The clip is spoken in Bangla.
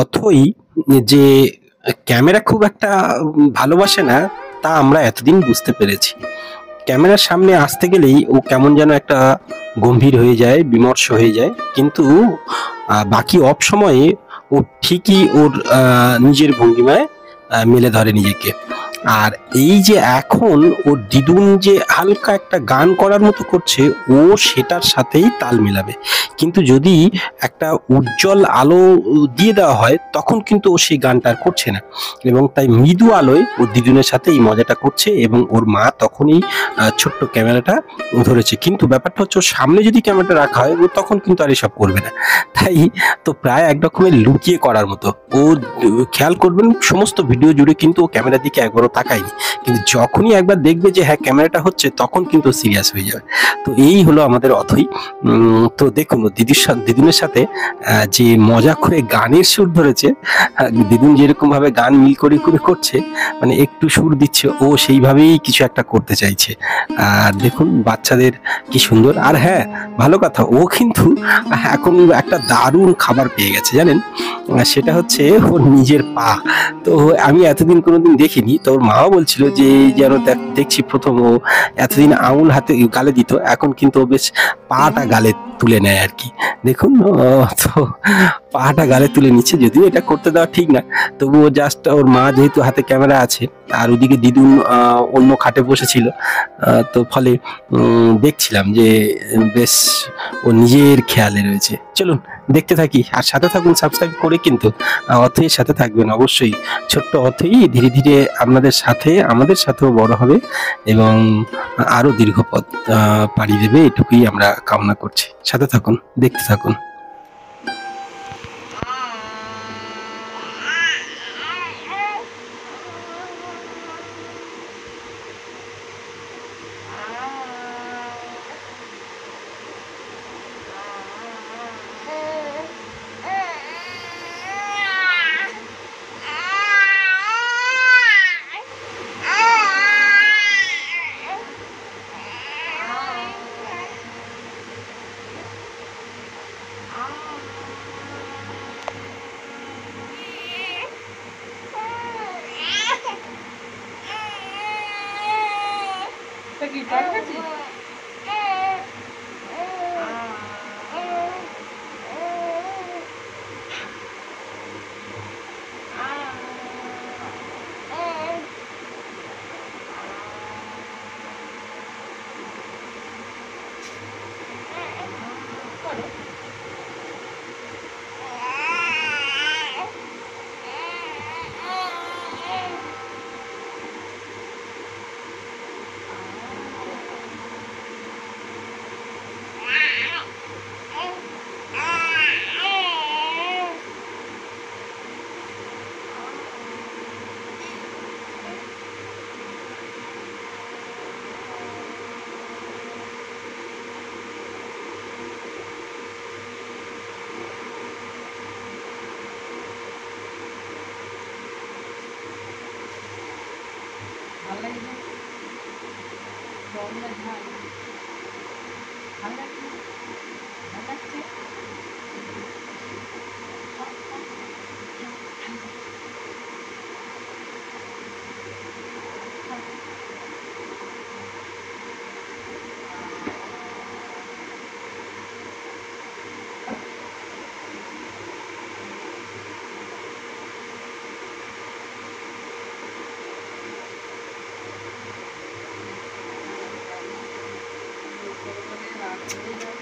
অথই যে ক্যামেরা খুব একটা ভালোবাসে না তা আমরা এতদিন বুঝতে পেরেছি। ক্যামেরার সামনে আসতে গেলেই ও কেমন যেন একটা গম্ভীর হয়ে যায়, বিমর্ষ হয়ে যায়। কিন্তু বাকি অফ সময়ে ও ঠিকই ওর নিজের ভঙ্গিমায় মেলে ধরে নিজেকে। আর এই যে এখন ওর দিদুন যে হালকা একটা গান করার মতো করছে, ও সেটার সাথেই তাল মেলাবে। কিন্তু যদি একটা উজ্জ্বল আলো দিয়ে দেওয়া হয় তখন কিন্তু ও সেই গানটা আর করছে না, এবং তাই মৃদু আলোয় ওর দিদুনের সাথে এই মজাটা করছে। এবং ওর মা তখনই ছোট্ট ক্যামেরাটা ধরেছে, কিন্তু ব্যাপারটা হচ্ছে ওর সামনে যদি ক্যামেরাটা রাখা হয় ও তখন কিন্তু আর এসব করবে না। তাই তো প্রায় এক রকমের লুকিয়ে করার মতো। ও খেয়াল করবেন সমস্ত ভিডিও জুড়ে কিন্তু ও ক্যামেরার দিকে একবারও তাকায়নি, কিন্তু যখনই একবার দেখবে যে হ্যাঁ ক্যামেরাটা হচ্ছে তখন কিন্তু সিরিয়াস হয়ে যাবে। তো এই হলো আমাদের অথই। তো দেখুন ও দিদুনের সাথে যে মজা করে গানের সুর ধরেছে, দিদুন যেরকম ভাবে গান মিল করে করে করছে, মানে একটু সুর দিচ্ছে ও সেইভাবেই কিছু একটা করতে চাইছে। আর দেখুন বাচ্চাদের কি সুন্দর। আর হ্যাঁ, ভালো কথা, ও কিন্তু এখন একটা দারুণ খাবার পেয়ে গেছে জানেন। সেটা হচ্ছে ওর নিজের পা। তো আমি এতদিন কোনোদিন দেখিনি, তো ওর মাও বলছিল যে যেন দেখছি প্রথম ও এতদিন আঙুল হাতে গালে দিত, এখন কিন্তু ও বেশ পাটা গালে তুলে নেয় আর কি। দেখুন তো পাটা গালে তুলে নিচ্ছে, যদিও এটা করতে দেওয়া ঠিক না, তবুও জাস্ট ওর মা যেহেতু হাতে ক্যামেরা আছে আর ওদিকে দিদুন অন্য খাটে বসেছিল, তো ফলে দেখছিলাম যে বেশ ও নিজের খেয়ালে রয়েছে। চলুন দেখতে থাকি, আর সাথে থাকুন সাবস্ক্রাইব করে। কিন্তু অথৈর সাথে থাকবেন অবশ্যই। ছোট্ট অথৈ ধীরে ধীরে আপনাদের সাথে আমাদের সাথেও বড় হবে এবং আরো দীর্ঘ পথ পাড়ি দেবে, এটুকুই আমরা কামনা করছি। সাথে থাকুন, দেখতে থাকুন। কি করতেছি? ভালো লাগছে? ভালো লাগছে? ভালো লাগছে? Thank you.